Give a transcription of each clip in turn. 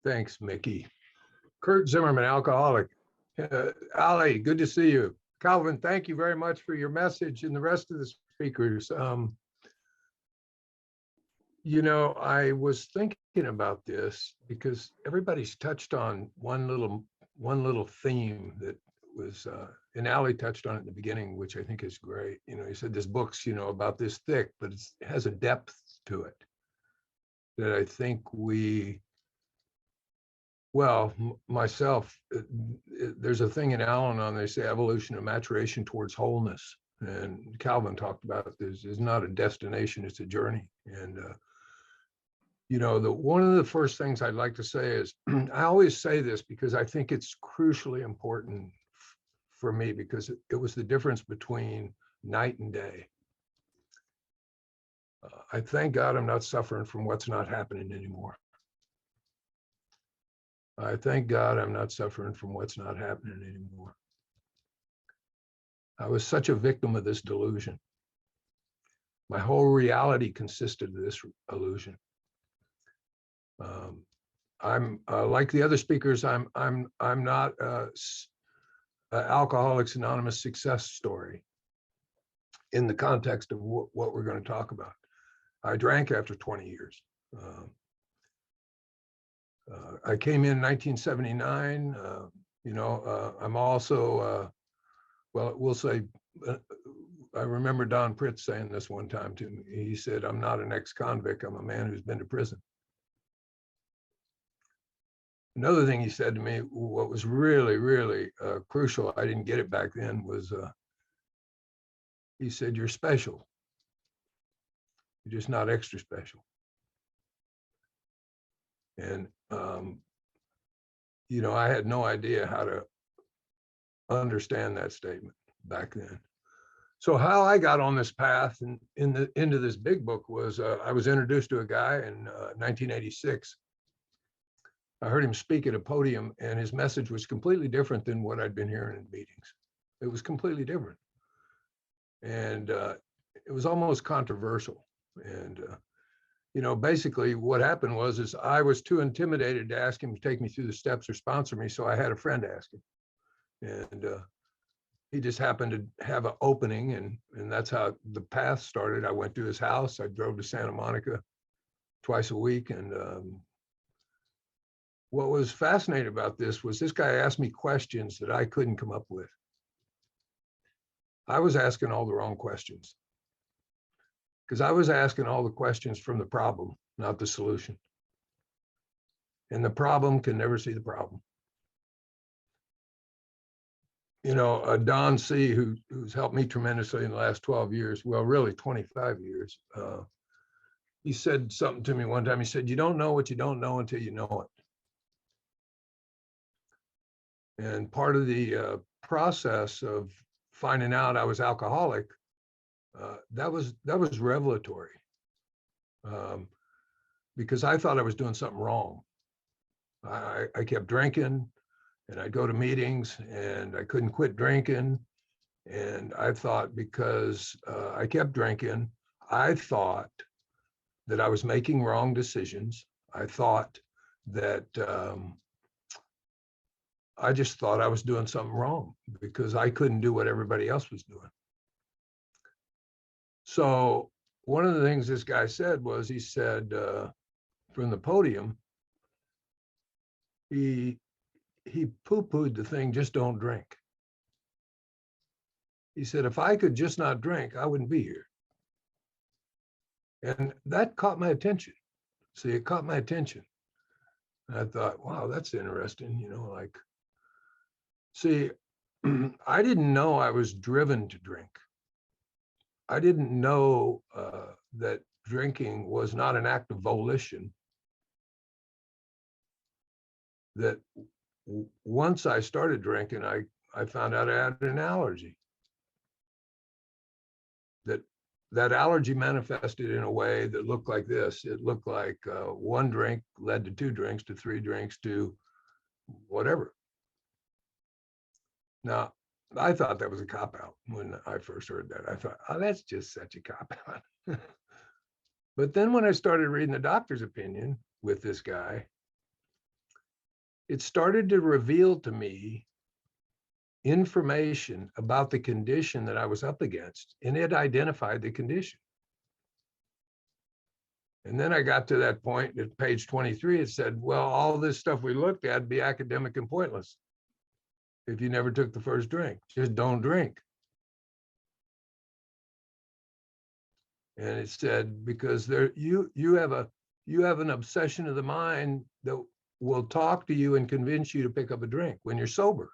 Thanks, Mickey. Kurt Zimmerman, alcoholic. Ali, good to see you. Calvin, thank you very much for your message and the rest of the speakers. I was thinking about this because everybody's touched on one little theme that was, and Ali touched on it in the beginning, which I think is great. He said this book's, about this thick, but it has a depth to it that I think myself, there's a thing in Al-Anon, they say evolution and maturation towards wholeness. And Calvin talked about this is not a destination, it's a journey. And, one of the first things I'd like to say is, I always say this because I think it's crucially important for me because it was the difference between night and day. I thank God I'm not suffering from what's not happening anymore. I thank God I'm not suffering from what's not happening anymore. I was such a victim of this delusion. My whole reality consisted of this illusion. I'm like the other speakers. I'm not Alcoholics Anonymous success story in the context of what we're going to talk about. I drank after 20 years. I came in 1979. I'm also, we'll say, I remember Don Pritz saying this one time to me. He said, "I'm not an ex-convict. I'm a man who's been to prison." Another thing he said to me, what was really, really crucial, I didn't get it back then, was he said, "You're special. You're just not extra special." And, I had no idea how to understand that statement back then. So how I got on this path and into this big book was I was introduced to a guy in 1986. I heard him speak at a podium and his message was completely different than what I'd been hearing in meetings. It was completely different. And it was almost controversial. And, basically what happened was I was too intimidated to ask him to take me through the steps or sponsor me. So I had a friend ask him. And he just happened to have an opening and that's how the path started. I went to his house. I drove to Santa Monica twice a week. And what was fascinating about this was this guy asked me questions that I couldn't come up with. I was asking all the wrong questions because I was asking all the questions from the problem, not the solution. And the problem can never see the problem. Don C., who's helped me tremendously in the last 12 years, well, really 25 years, he said something to me one time. He said, "You don't know what you don't know until you know it." And part of the process of finding out I was alcoholic, that was revelatory, because I thought I was doing something wrong. I kept drinking, and I'd go to meetings, and I couldn't quit drinking. And I thought because I kept drinking, I thought that I was making wrong decisions. I thought that I just thought I was doing something wrong because I couldn't do what everybody else was doing. So one of the things this guy said was, he said from the podium, he poo-pooed the thing, "Just don't drink." He said, "If I could just not drink, I wouldn't be here." And that caught my attention. See, it caught my attention. And I thought, wow, that's interesting. See, I didn't know I was driven to drink. I didn't know that drinking was not an act of volition. That once I started drinking, I found out I had an allergy. That allergy manifested in a way that looked like this. It looked like one drink led to 2 drinks, to 3 drinks, to whatever. Now, I thought that was a cop-out when I first heard that. I thought, oh, that's just such a cop-out. But then when I started reading the doctor's opinion with this guy, it started to reveal to me information about the condition that I was up against, and it identified the condition. And then I got to that point at page 23, it said, well, all this stuff we looked at would be academic and pointless if you never took the first drink. Just don't drink. And it said, because there you have an obsession of the mind that will talk to you and convince you to pick up a drink when you're sober.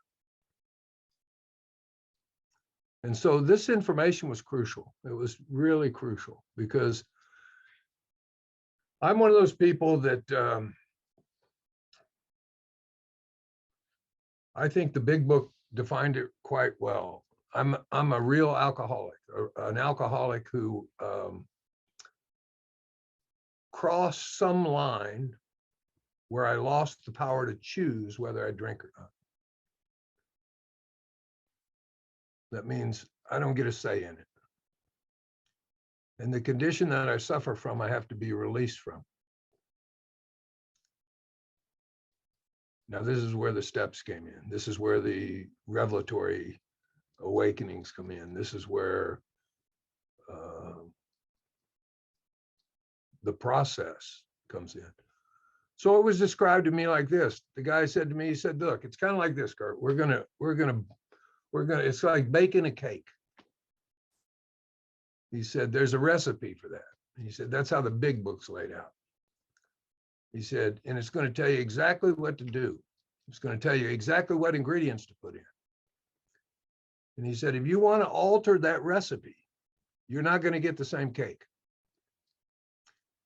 And so this information was crucial. It was really crucial because I'm one of those people that I think the big book defined it quite well. I'm a real alcoholic, an alcoholic who crossed some line where I lost the power to choose whether I drink or not. That means I don't get a say in it. And the condition that I suffer from, I have to be released from. Now, this is where the steps came in. This is where the revelatory awakenings come in. This is where the process comes in. So it was described to me like this. The guy said to me, he said, look, it's kind of like this, Kurt. We're gonna, it's like baking a cake. He said, there's a recipe for that. He said, that's how the big book's laid out. He said, and it's going to tell you exactly what to do. It's going to tell you exactly what ingredients to put in. And he said, if you want to alter that recipe, you're not going to get the same cake.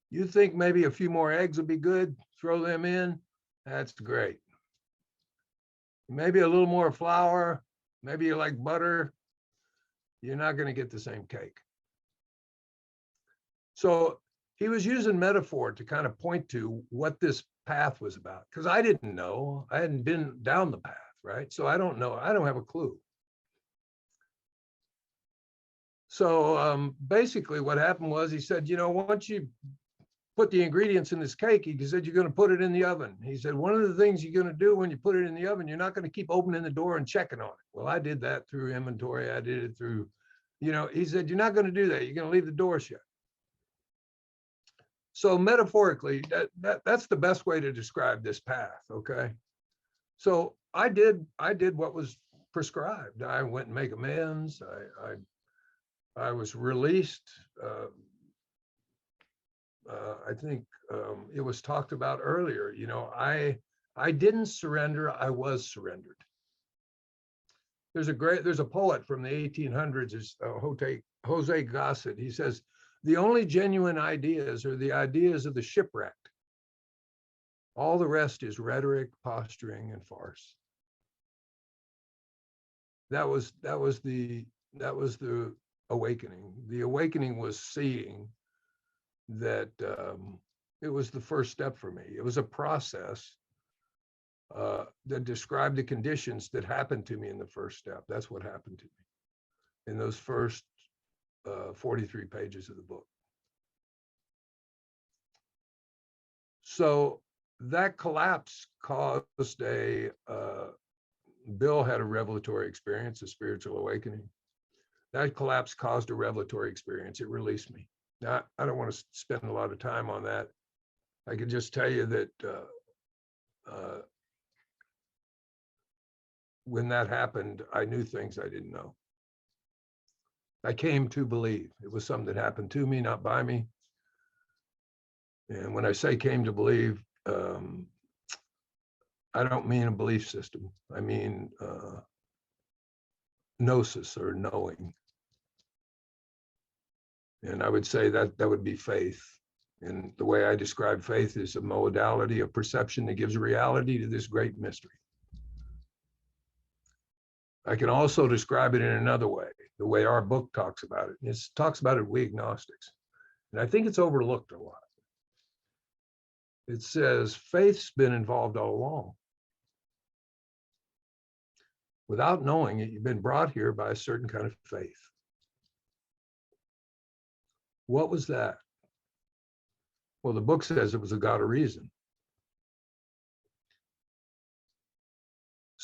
You think maybe a few more eggs would be good, throw them in, that's great. Maybe a little more flour, maybe you like butter, you're not going to get the same cake. So he was using metaphor to kind of point to what this path was about, because I didn't know. I hadn't been down the path, right? So I don't know. I don't have a clue. So basically what happened was he said, you know, once you put the ingredients in this cake, he said, you're going to put it in the oven. He said, one of the things you're going to do when you put it in the oven, you're not going to keep opening the door and checking on it. Well, I did that through inventory. I did it through, you know, he said, you're not going to do that. You're going to leave the door shut. So metaphorically, that's the best way to describe this path, okay? So I did what was prescribed. I went and make amends. I was released. I think it was talked about earlier, you know, I didn't surrender, I was surrendered. There's a poet from the 1800s, is Jose Gossett. He says, the only genuine ideas are the ideas of the shipwrecked. All the rest is rhetoric, posturing, and farce. That was the awakening. The awakening was seeing that it was the first step for me. It was a process that described the conditions that happened to me in the first step. That's what happened to me in those first 43 pages of the book. So that collapse caused Bill had a revelatory experience, a spiritual awakening. That collapse caused a revelatory experience. It released me. Now, I don't want to spend a lot of time on that. I can just tell you that when that happened, I knew things I didn't know. I came to believe. It was something that happened to me, not by me. And when I say came to believe, I don't mean a belief system. I mean gnosis, or knowing. And I would say that would be faith. And the way I describe faith is a modality of perception that gives reality to this great mystery. I can also describe it in another way, the way our book talks about it. It talks about it, we agnostics. And I think it's overlooked a lot. It says faith's been involved all along. Without knowing it, you've been brought here by a certain kind of faith. What was that? Well, the book says it was a God of reason.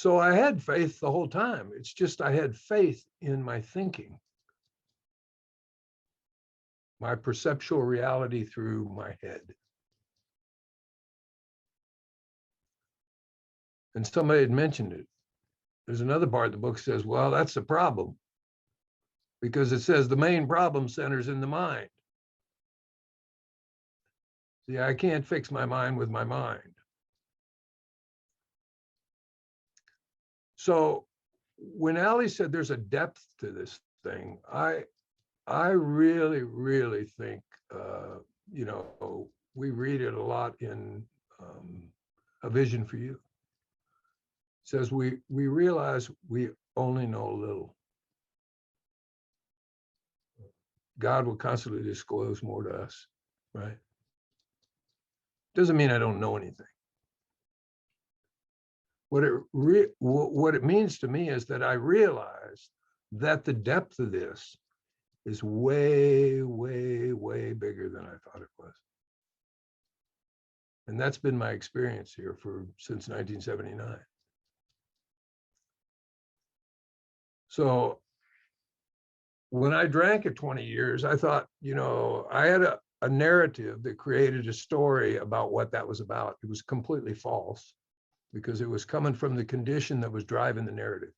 So I had faith the whole time. It's just I had faith in my thinking, my perceptual reality through my head. And somebody had mentioned it. There's another part of the book says, well, that's the problem, because it says the main problem centers in the mind. See, I can't fix my mind with my mind. So when Ali said there's a depth to this thing, I really, really think, you know, we read it a lot in A Vision for You. It says we realize we only know a little. God will constantly disclose more to us, right? Doesn't mean I don't know anything. What it means to me is that I realize that the depth of this is way, way, way bigger than I thought it was. And that's been my experience here since 1979. So when I drank at 20 years, I thought, you know, I had a narrative that created a story about what that was about. It was completely false because it was coming from the condition that was driving the narrative.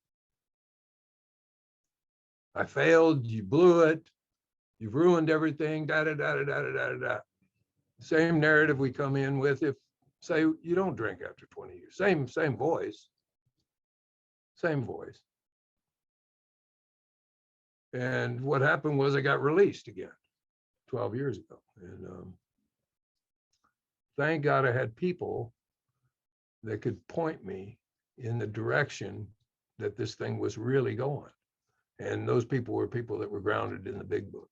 I failed, you blew it, you've ruined everything, da da da da da da da da. Same narrative we come in with if, say, you don't drink after 20 years. Same voice, same voice. And what happened was I got released again 12 years ago. And thank God I had people that could point me in the direction that this thing was really going. And those people were people that were grounded in the big book.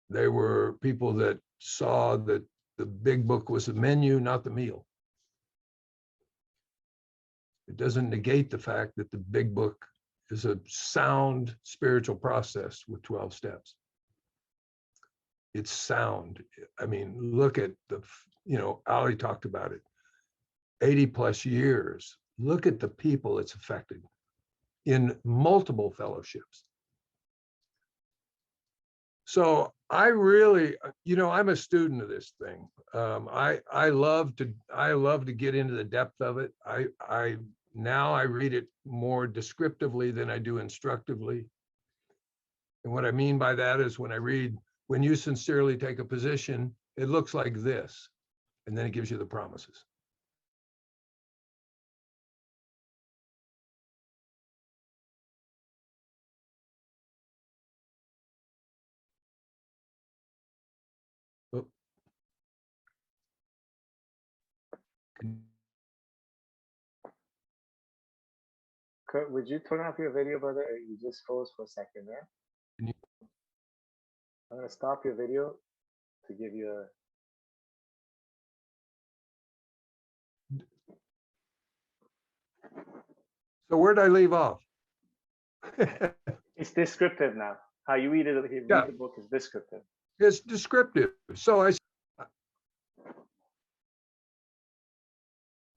They were people that saw that the big book was the menu, not the meal. It doesn't negate the fact that the big book is a sound spiritual process with 12 steps. It's sound. I mean, look at you know, Ali talked about it, 80 plus years. Look at the people it's affected in multiple fellowships. So I really, you know, I'm a student of this thing. I love to get into the depth of it. Now I read it more descriptively than I do instructively. And what I mean by that is when I read, when you sincerely take a position, it looks like this, and then it gives you the promises. Oh. Kurt, would you turn off your video, brother? You just froze for a second, yeah? I'm gonna stop your video to give you a. So where'd I leave off? It's descriptive now. How you read it, read the book is descriptive. It's descriptive. So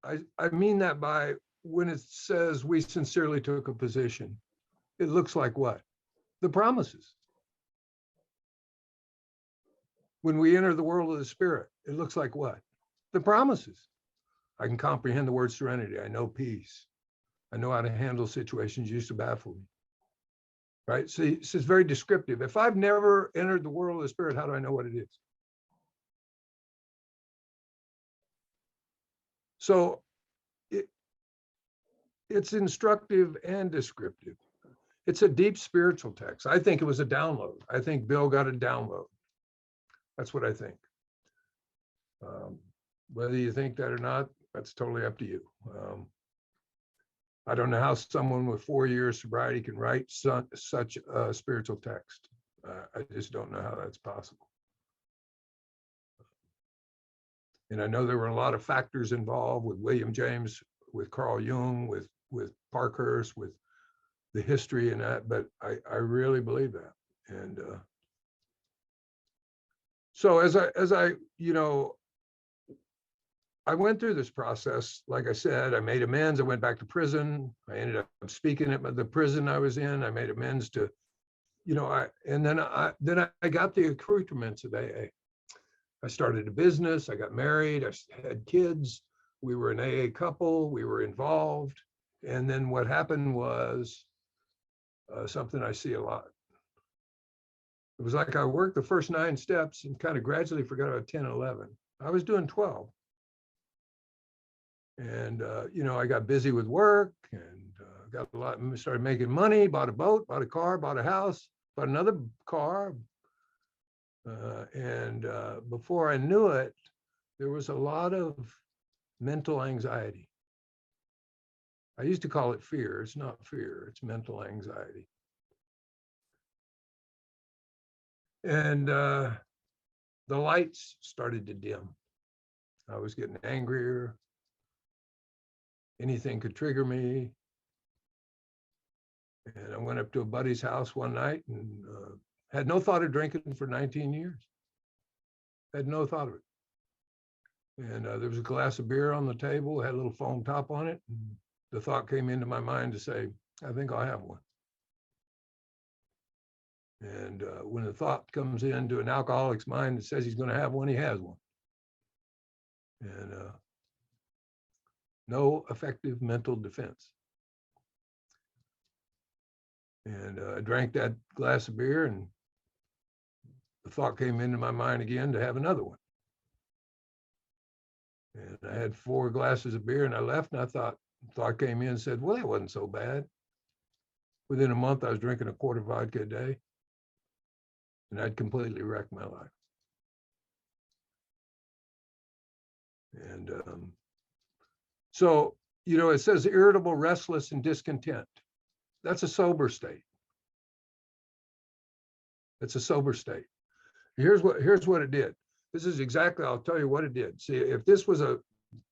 I mean that by when it says we sincerely took a position, it looks like what? The promises. When we enter the world of the spirit, it looks like what? The promises. I can comprehend the word serenity. I know peace. I know how to handle situations used to baffle me. Right? See, it's very descriptive. If I've never entered the world of the spirit, how do I know what it is? So it's instructive and descriptive. It's a deep spiritual text. I think it was a download. I think Bill got a download. That's what I think. Whether you think that or not, that's totally up to you. I don't know how someone with 4 years sobriety can write such a spiritual text. I just don't know how that's possible. And I know there were a lot of factors involved with William James, with Carl Jung, with Parkhurst, with the history and that, but I really believe that. And so as I, you know, I went through this process. Like I said, I made amends. I went back to prison. I ended up speaking at the prison I was in. I made amends to, and then I got the accoutrements of AA. I started a business. I got married. I had kids. We were an AA couple. We were involved. And then what happened was something I see a lot. It was like I worked the first 9 steps and kind of gradually forgot about 10 and 11. I was doing 12. And, I got busy with work and got a lot, started making money, bought a boat, bought a car, bought a house, bought another car. And before I knew it, there was a lot of mental anxiety. I used to call it fear. It's not fear, it's mental anxiety. And the lights started to dim. I was getting angrier. Anything could trigger me. And I went up to a buddy's house one night and had no thought of drinking for 19 years. Had no thought of it. And there was a glass of beer on the table, had a little foam top on it. And the thought came into my mind to say, I think I'll have one. And when the thought comes into an alcoholic's mind that says he's going to have one, he has one. And no effective mental defense. And I drank that glass of beer, and the thought came into my mind again to have another one. And I had 4 glasses of beer, and I left, and thought came in and said, well, that wasn't so bad. Within a month, I was drinking a quart of vodka a day, and I'd completely wrecked my life. And so, it says irritable, restless, and discontent. That's a sober state. It's a sober state. Here's what it did. This is exactly, I'll tell you what it did. See, if this was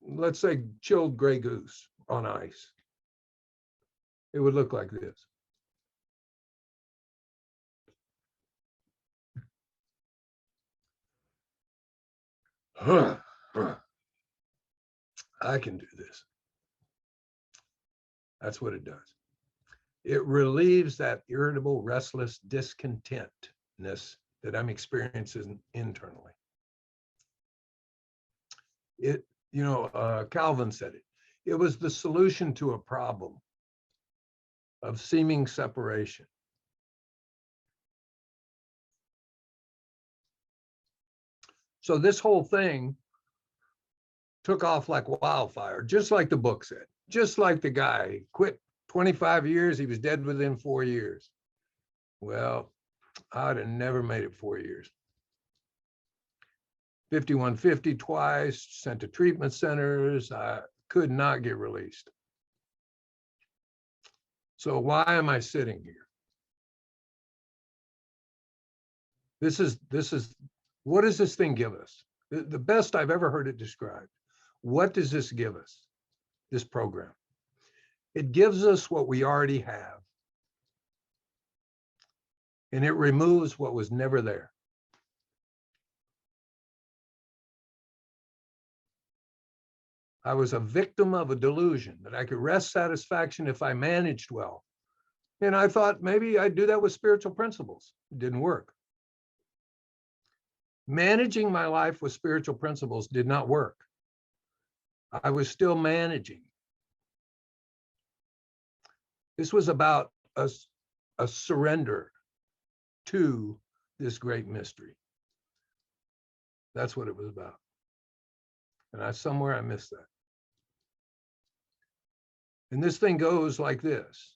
let's say, chilled Grey Goose on ice, it would look like this. I can do this. That's what it does. It relieves that irritable, restless discontentness that I'm experiencing internally. Calvin said it. It was the solution to a problem of seeming separation. So this whole thing took off like wildfire, just like the book said, just like the guy quit 25 years, he was dead within 4 years. Well, I'd have never made it 4 years. 5150 twice, sent to treatment centers. I could not get released. So why am I sitting here? This is what does this thing give us? The best I've ever heard it described. What does this give us, this program? It gives us what we already have. And it removes what was never there. I was a victim of a delusion that I could wrest satisfaction if I managed well. And I thought maybe I'd do that with spiritual principles. It didn't work. Managing my life with spiritual principles did not work. I was still managing. This was about a surrender to this great mystery. That's what it was about. And somewhere I missed that. And this thing goes like this.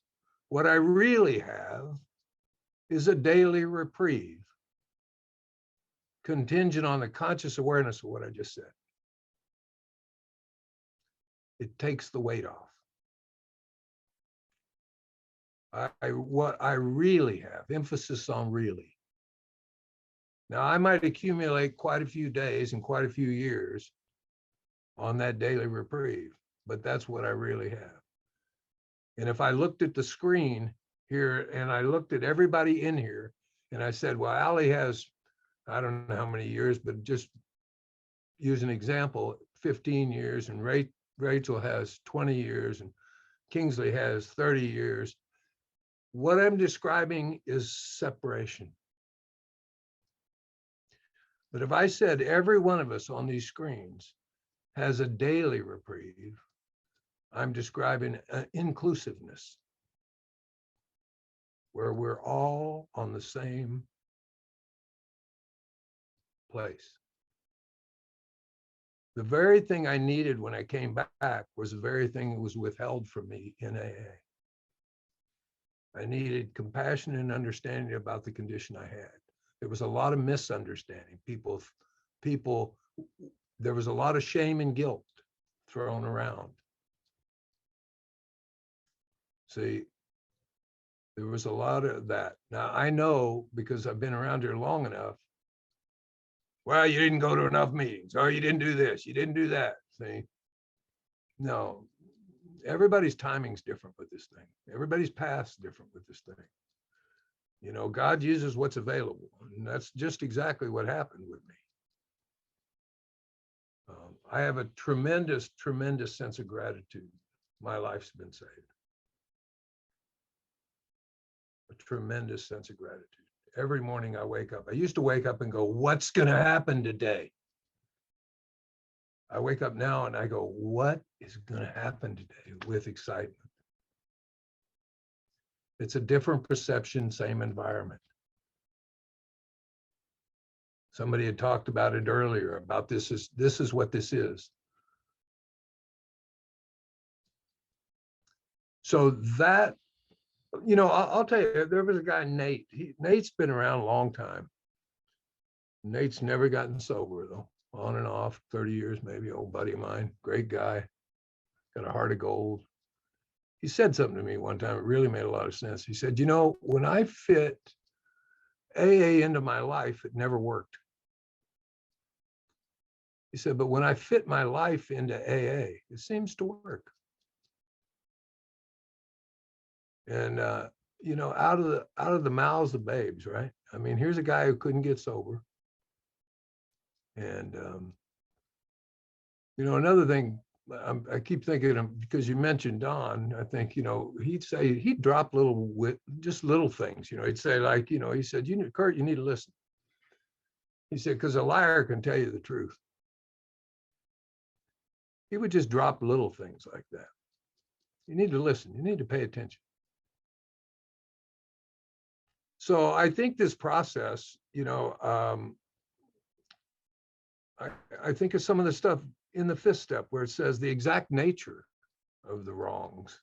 What I really have is a daily reprieve, contingent on the conscious awareness of what I just said. It takes the weight off. What I really have, emphasis on really. Now, I might accumulate quite a few days and quite a few years on that daily reprieve, but that's what I really have. And if I looked at the screen here and I looked at everybody in here and I said, well, Ali has, I don't know how many years, but just use an example, 15 years, and Rachel has 20 years, and Kingsley has 30 years. What I'm describing is separation. But if I said every one of us on these screens has a daily reprieve, I'm describing inclusiveness, where we're all on the same place. The very thing I needed when I came back was the very thing that was withheld from me in AA. I needed compassion and understanding about the condition I had. There was a lot of misunderstanding. There was a lot of shame and guilt thrown around. See, there was a lot of that. Now I know, because I've been around here long enough, well, you didn't go to enough meetings, or you didn't do this, you didn't do that. See, no, everybody's timing's different with this thing. Everybody's path's different with this thing. You know, God uses what's available, and that's just exactly what happened with me. I have a tremendous, tremendous sense of gratitude. My life's been saved. A tremendous sense of gratitude. Every morning I wake up. I used to wake up and go, what's going to happen today? I wake up now and I go, what is going to happen today, with excitement? It's a different perception, same environment. Somebody had talked about it earlier, about this is what this is. So that, you know, I'll tell you, there was a guy, Nate. Nate's been around a long time. Nate's never gotten sober, though, on and off, 30 years maybe, old buddy of mine, great guy, got a heart of gold. He said something to me one time, it really made a lot of sense. He said, you know, when I fit AA into my life, it never worked. He said, but when I fit my life into AA, it seems to work. And, you know, out of the mouths of babes, right? I mean, here's a guy who couldn't get sober. And, you know, another thing, I keep thinking of, because you mentioned Don, I think, you know, he'd drop just little things, you know, he'd say, like, you know, he said, Kurt, you need to listen. He said, because a liar can tell you the truth. He would just drop little things like that. You need to listen. You need to pay attention. So I think this process, you know, I think of some of the stuff in the fifth step where it says the exact nature of the wrongs.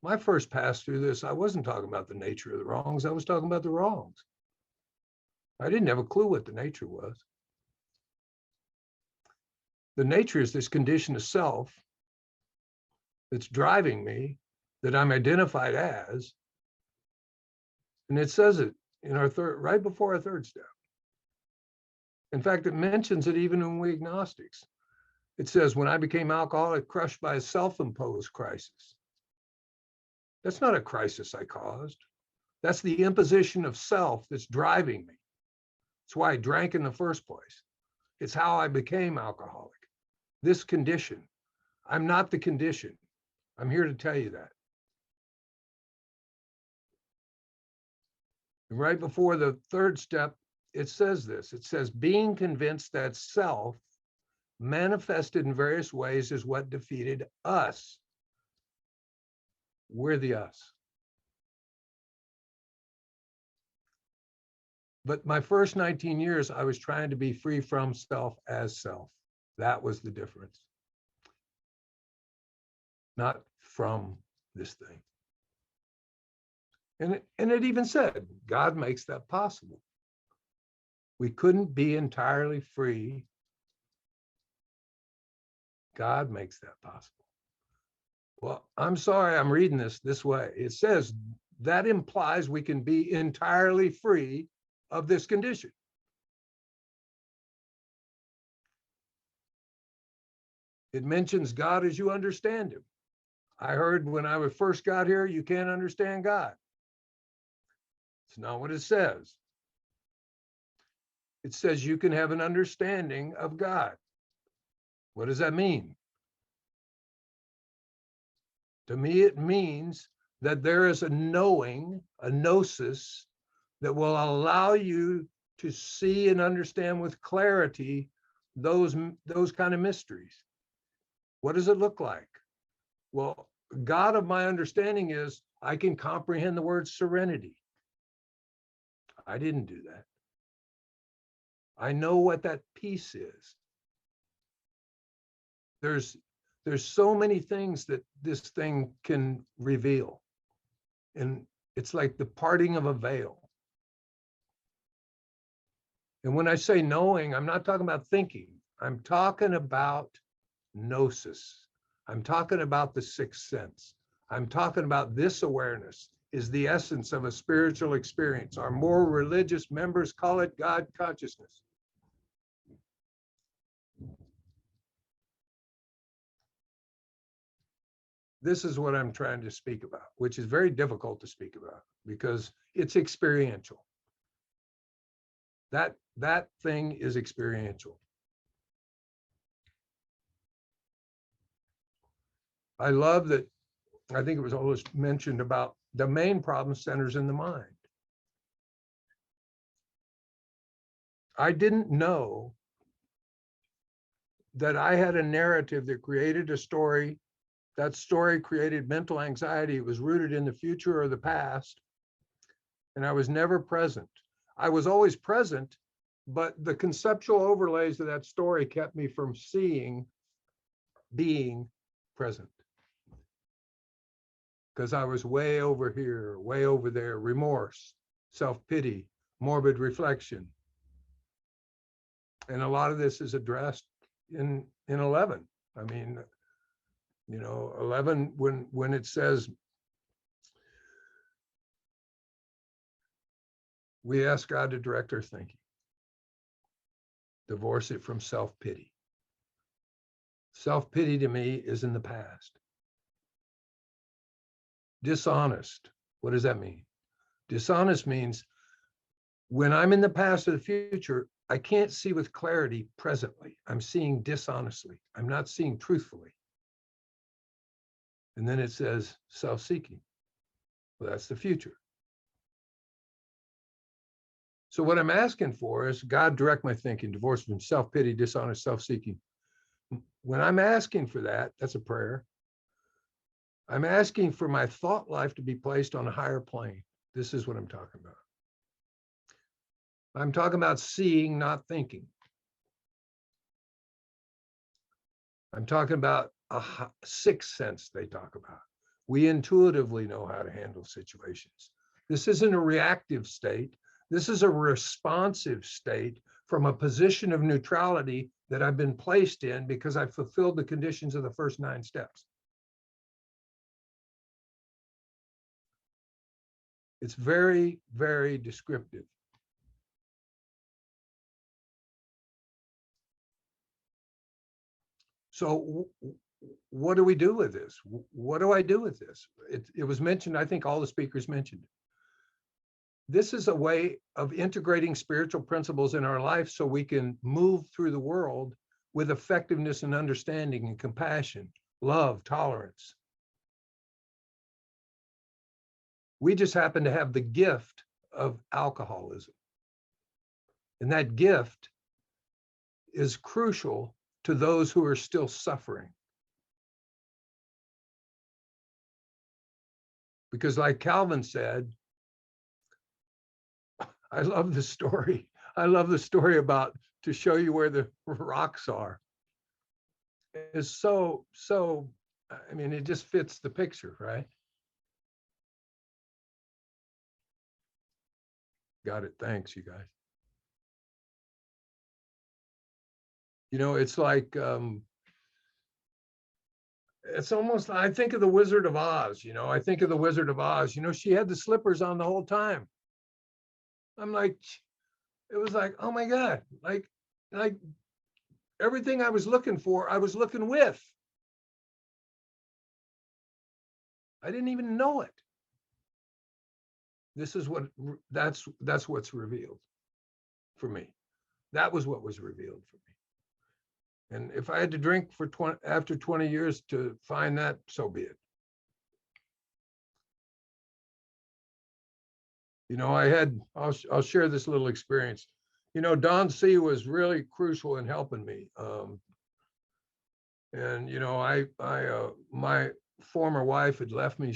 My first pass through this, I wasn't talking about the nature of the wrongs. I was talking about the wrongs. I didn't have a clue what the nature was. The nature is this condition of self that's driving me, that I'm identified as. And it says it in our right before our third step. In fact, it mentions it even in We Agnostics. It says, when I became alcoholic, crushed by a self-imposed crisis. That's not a crisis I caused. That's the imposition of self that's driving me. That's why I drank in the first place. It's how I became alcoholic. This condition. I'm not the condition. I'm here to tell you that. Right before the third step, it says this. It says, being convinced that self manifested in various ways is what defeated us. We're the us. But my first 19 years, I was trying to be free from self as self. That was the difference. Not from this thing. And it even said, God makes that possible. We couldn't be entirely free. God makes that possible. Well, I'm sorry, I'm reading this way. It says that implies we can be entirely free of this condition. It mentions God as you understand him. I heard when I first got here, you can't understand God. It's not what it says. It says you can have an understanding of God. What does that mean? To me, it means that there is a knowing, a gnosis, that will allow you to see and understand with clarity those kind of mysteries. What does it look like? Well, God of my understanding is I can comprehend the word serenity. I didn't do that. I know what that peace is. There's so many things that this thing can reveal. And it's like the parting of a veil. And when I say knowing, I'm not talking about thinking. I'm talking about gnosis. I'm talking about the sixth sense. I'm talking about this awareness is the essence of a spiritual experience. Our more religious members call it God consciousness. This is what I'm trying to speak about, which is very difficult to speak about because it's experiential. That thing is experiential. I love that. I think it was always mentioned about the main problem centers in the mind. I didn't know that I had a narrative that created a story. That story created mental anxiety. It was rooted in the future or the past. And I was never present. I was always present, but the conceptual overlays of that story kept me from being present. Because I was way over here, way over there, remorse, self-pity, morbid reflection. And a lot of this is addressed in 11. I mean, 11, when it says, we ask God to direct our thinking, divorce it from self-pity. Self-pity to me is in the past. Dishonest, what does that mean? Dishonest means when I'm in the past or the future, I can't see with clarity presently. I'm seeing dishonestly. I'm not seeing truthfully. And then it says self-seeking. Well, that's the future. So what I'm asking for is God direct my thinking, divorce from self-pity, dishonest, self-seeking. When I'm asking for that, that's a prayer. I'm asking for my thought life to be placed on a higher plane. This is what I'm talking about. I'm talking about seeing, not thinking. I'm talking about a sixth sense they talk about. We intuitively know how to handle situations. This isn't a reactive state. This is a responsive state from a position of neutrality that I've been placed in because I fulfilled the conditions of the first 9 steps. It's very, very descriptive. So what do we do with this? What do I do with this? It was mentioned, I think all the speakers mentioned it. This is a way of integrating spiritual principles in our life so we can move through the world with effectiveness and understanding and compassion, love, tolerance. We just happen to have the gift of alcoholism. And that gift is crucial to those who are still suffering. Because like Calvin said, I love the story. I love the story about to show you where the rocks are. It's so, I mean, it just fits the picture, right? Got it. Thanks, you guys. It's like, it's almost, I think of the Wizard of Oz, I think of the Wizard of Oz, she had the slippers on the whole time. I'm like, it was like, oh my God, like everything I was looking for, I was looking with. I didn't even know it. This is that's what's revealed for me. That was what was revealed for me. And if I had to drink for after 20 years to find that, so be it. You know, I'll share this little experience. You know, Don C was really crucial in helping me. And, you know, my former wife had left me.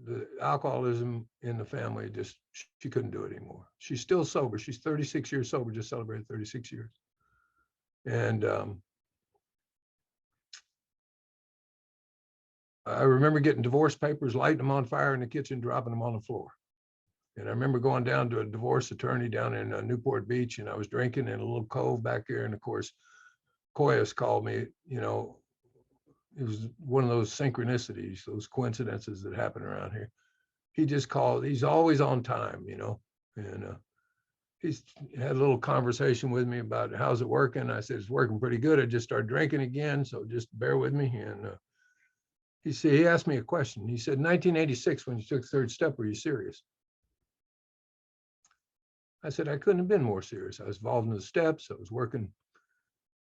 The alcoholism in the family, just, she couldn't do it anymore. She's still sober. She's 36 years sober, just celebrated 36 years. And I remember getting divorce papers, lighting them on fire in the kitchen, dropping them on the floor. And I remember going down to a divorce attorney down in Newport Beach, and I was drinking in a little cove back there. And of course, Koyas called me. You know, it was one of those synchronicities, those coincidences that happen around here. He just called. He's always on time, you know. And he's had a little conversation with me about how's it working. I said, it's working pretty good. I just started drinking again, so just bear with me. And he asked me a question. He said, 1986, when you took the third step, were you serious? I said, I couldn't have been more serious. I was involved in the steps. I was working.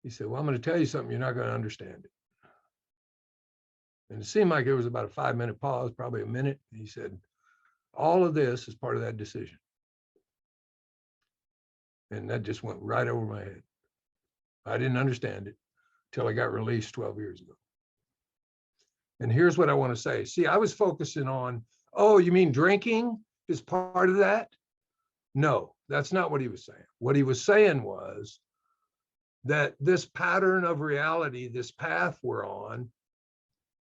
He said, well, I'm going to tell you something. You're not going to understand it. And it seemed like there was about a 5-minute pause, probably a minute. He said, all of this is part of that decision. And that just went right over my head. I didn't understand it until I got released 12 years ago. And here's what I want to say. See, I was focusing on, oh, you mean drinking is part of that? No, that's not what he was saying. What he was saying was that this pattern of reality, this path we're on,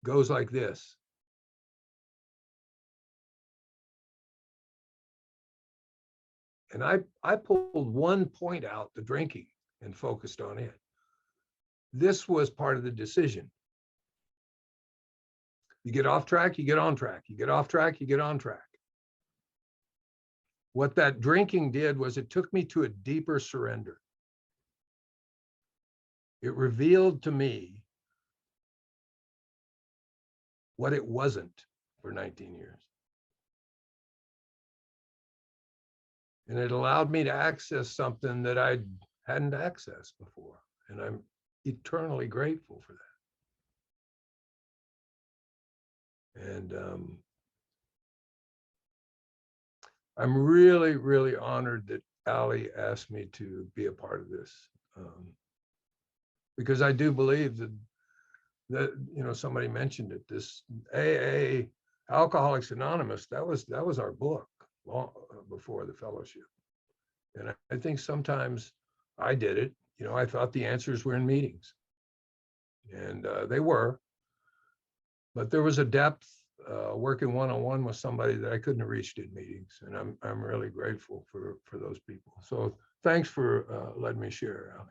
goes like this. And I pulled one point out, the drinking, and focused on it. This was part of the decision. You get off track, you get on track. You get off track, you get on track. What that drinking did was it took me to a deeper surrender. It revealed to me what it wasn't for 19 years. And it allowed me to access something that I hadn't accessed before. And I'm eternally grateful for that. And I'm really, really honored that Ali asked me to be a part of this. Because I do believe that, you know, somebody mentioned it, this AA, Alcoholics Anonymous, that was our book long before the fellowship. And I think sometimes I did it, you know, I thought the answers were in meetings, and they were, but there was a depth working one-on-one with somebody that I couldn't have reached in meetings. And I'm really grateful for those people. So thanks for letting me share, Ali.